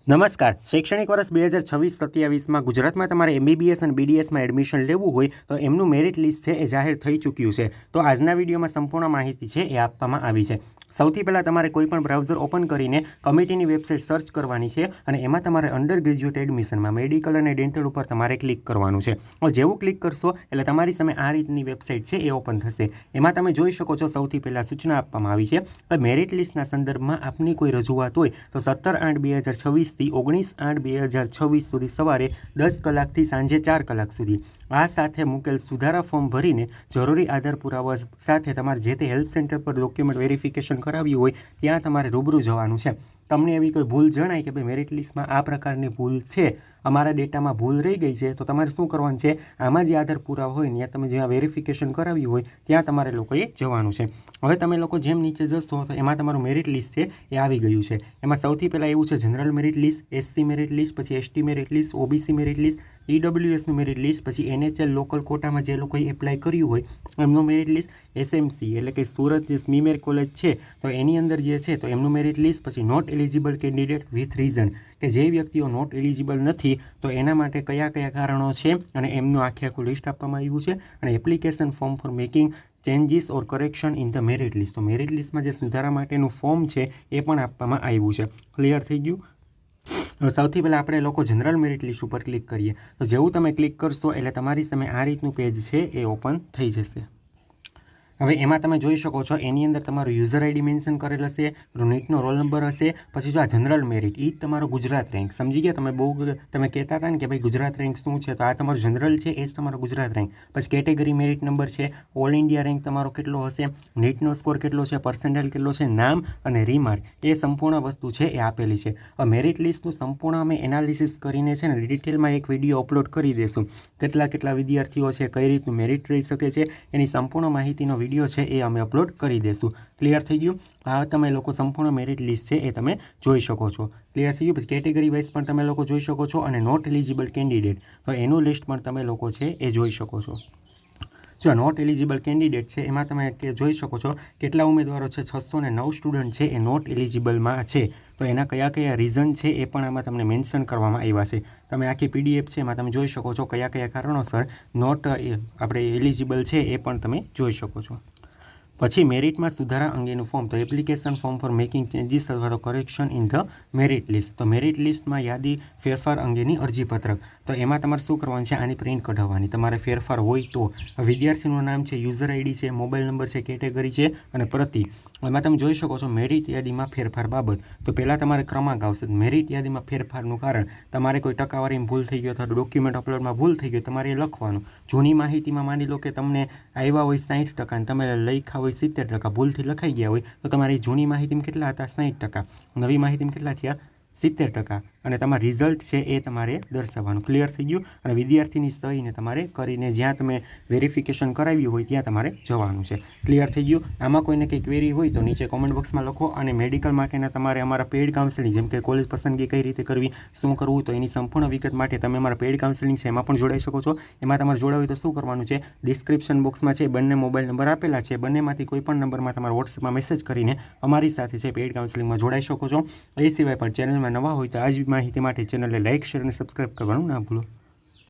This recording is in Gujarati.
નમસ્કાર. શૈક્ષણિક વર્ષ 2026-27માં ગુજરાતમાં તમારે MBBS અને BDSમાં એડમિશન લેવું હોય તો એમનું મેરિટ લિસ્ટ છે એ જાહેર થઈ ચૂક્યું છે. તો આજના વિડીયોમાં સંપૂર્ણ માહિતી છે એ આપવામાં આવી છે. સૌથી પહેલાં તમારે કોઈપણ બ્રાઉઝર ઓપન કરીને કમિટીની વેબસાઇટ સર્ચ કરવાની છે અને એમાં તમારે અંડર ગ્રેજ્યુએટ એડમિશનમાં મેડિકલ અને ડેન્ટલ ઉપર તમારે ક્લિક કરવાનું છે. જેવું ક્લિક કરશો એટલે તમારી સામે આ રીતની વેબસાઇટ છે એ ઓપન થશે. એમાં તમે જોઈ શકો છો સૌથી પહેલાં સૂચના આપવામાં આવી છે કે મેરિટ લિસ્ટના સંદર્ભમાં આપની કોઈ રજૂઆત હોય તો 17/8/2026 થી 19/8/2026 સુધી સવારે 10 કલાકથી સાંજે 4 કલાક સુધી આ સાથે મૂકેલ સુધારા ફોર્મ ભરીને જરૂરી આધાર પુરાવા સાથે તમારે જે તે હેલ્પ સેન્ટર પર ડોક્યુમેન્ટ વેરિફિકેશન કરાવ્યું હોય ત્યાં તમારે રૂબરૂ જવાનું છે. તમને એવી કોઈ ભૂલ જણાય કે ભાઈ મેરિટ લિસ્ટમાં આ પ્રકારની ભૂલ છે, અમારા ડેટામાં ભૂલ રહી ગઈ છે, તો તમારે શું કરવાનું છે, આમાં જે આધાર પુરાવા હોય ત્યાં તમે જ્યાં વેરિફિકેશન કરાવ્યું હોય ત્યાં તમારે લોકોએ જવાનું છે. હવે તમે લોકો જેમ નીચે જશો તો એમાં તમારું મેરિટ લિસ્ટ છે એ આવી ગયું છે. એમાં સૌથી પહેલાં એવું છે general merit list, SC merit list, પછી ST merit list, OBC merit list, EWSનું મેરિટ લિસ્ટ, પછી NHL લોકલ કોટામાં જે લોકોએ એપ્લાય કર્યું હોય એમનું મેરિટ લિસ્ટ, SMC એટલે કે સુરત જે સ્મીમેર કોલેજ છે તો એની અંદર જે છે તો એમનું મેરિટ લિસ્ટ, પછી not eligible candidate with reason કે જે વ્યક્તિઓ નોટ એલિજિબલ નથી તો એના માટે કયા કયા કારણો છે અને એમનું આખું લિસ્ટ આપવામાં આવ્યું છે, અને application form four making changes or correction in the merit list. તો મેરિટ લિસ્ટમાં જે સુધારા માટેનું ફોર્મ છે એ પણ આપવામાં આવ્યું છે. ક્લિયર થઈ ગયું? સૌથી પહેલાં આપણે લોકો જનરલ મેરિટ લિસ્ટ ઉપર ક્લિક કરીએ. તો જેવું તમે ક્લિક કરશો એટલે તમારી સામે આ રીતનું પેજ છે એ ઓપન થઈ જશે. હવે એમાં તમે જોઈ શકો છો એની અંદર તમારું યુઝર આઈડી મેન્શન કરેલ હશે, નીટનો રોલ નંબર હશે, પછી જો આ જનરલ મેરિટ એ જ તમારો ગુજરાત રેન્ક. સમજી ગયા? તમે કહેતા હતા ને કે ભાઈ ગુજરાત રેન્ક શું છે, તો આ તમારું જનરલ છે એ જ તમારો ગુજરાત રેન્ક. પછી કેટેગરી મેરિટ નંબર છે, ઓલ ઇન્ડિયા રેન્ક તમારો કેટલો હશે, નીટનો સ્કોર કેટલો છે, પર્સન્ટાઇલ કેટલો છે, નામ અને રીમાર્ક એ સંપૂર્ણ વસ્તુ છે એ આપેલી છે. હવે મેરિટ લિસ્ટનું સંપૂર્ણ અમે એનાલિસિસ કરીને છે ને ડિટેલમાં એક વિડીયો અપલોડ કરી દઈશું. કેટલા વિદ્યાર્થીઓ છે, કઈ રીતનું મેરિટ રહી શકે છે એની સંપૂર્ણ માહિતીનો વિડીયો છે એ અમે અપલોડ કરી દઈશું. ક્લિયર થઈ ગયું? આ તમે લોકો સંપૂર્ણ મેરિટ લિસ્ટ છે એ તમે જોઈ શકો છો. ક્લિયર થઈ ગયું? પછી કેટેગરી વાઇઝ પણ તમે લોકો જોઈ શકો છો અને નોટ એલિજિબલ કેન્ડિડેટ તો એનું લિસ્ટ પણ તમે લોકો છે એ જોઈ શકો છો. જો નોટ એલિજિબલ કેન્ડિડેટ છે એમાં તમે જોઈ શકો છો કેટલા ઉમેદવારો છે, 609 સ્ટુડન્ટ છે એ નોટ એલિજિબલમાં છે. તો એના કયા રીઝન છે એ પણ આમાં તમને મેન્શન કરવામાં આવ્યા છે. તમે આખી PDF છે એમાં તમે જોઈ શકો છો કયા કારણોસર નોટ આપણે એલિજિબલ છે એ પણ તમે જોઈ શકો છો. પછી મેરિટમાં સુધારા અંગેનું ફોર્મ, તો application form four making changes અથવા તો correction in the merit list. તો મેરિટ લિસ્ટમાં યાદી ફેરફાર અંગેની અરજીપત્રક, તો એમાં તમારે શું કરવાનું છે, આની પ્રિન્ટ કઢાવવાની. તમારે ફેરફાર હોય તો વિદ્યાર્થીનું નામ છે, યુઝર આઈડી છે, મોબાઈલ નંબર છે, કેટેગરી છે અને પ્રતિ. એમાં તમે જોઈ શકો છો મેરિટ યાદીમાં ફેરફાર બાબત. તો પહેલાં તમારે ક્રમાંક આવશે. મેરિટ યાદીમાં ફેરફારનું કારણ તમારે કોઈ ટકાવારીમાં ભૂલ થઈ ગયો અથવા ડોક્યુમેન્ટ અપલોડમાં ભૂલ થઈ ગયો, તમારે એ લખવાનું. જૂની માહિતીમાં માની લો કે તમને આવ્યા હોય 60% અને તમે લખ્યા હોય 70%, ભૂલથી લખાઈ ગયા હોય તો તમારી જૂની માહિતીમાં કેટલા હતા, 60%, નવી માહિતીમાં કેટલા થયા, 70%, અને તમારું રિઝલ્ટ છે એ તમારે દર્શાવવાનું. ક્લિયર થઈ ગયું? અને વિદ્યાર્થીની સહીને તમારે કરીને જ્યાં તમે વેરિફિકેશન કરાવ્યું હોય ત્યાં તમારે જવાનું છે. ક્લિયર થઈ ગયું? આમાં કોઈને કંઈ ક્વેરી હોય તો નીચે કોમેન્ટ બોક્સમાં લખો. અને મેડિકલ માટેના તમારે અમારા પેઇડ કાઉન્સેલિંગ જેમ કે કોલેજ પસંદગી કઈ રીતે કરવી, શું કરવું, તો એની સંપૂર્ણ વિગત માટે તમે અમારા પેઇડ કાઉન્સેલિંગ છે એમાં પણ જોડાઈ શકો છો. એમાં તમારે જોડાવું તો શું કરવાનું છે, ડિસ્ક્રિપ્શન બોક્સમાં છે બંને મોબાઈલ નંબર આપેલા છે, બંનેમાંથી કોઈ પણ નંબરમાં તમારે વોટ્સએપમાં મેસેજ કરીને અમારી સાથે છે પેઇડ કાઉન્સેલિંગમાં જોડાઈ શકો છો. એ સિવાય પણ ચેનલમાં નવા હોય તો આ જ માહિતી માટે ચેનલને લાઇક, શેર અને સબસ્ક્રાઈબ કરવાનું ના ભૂલો.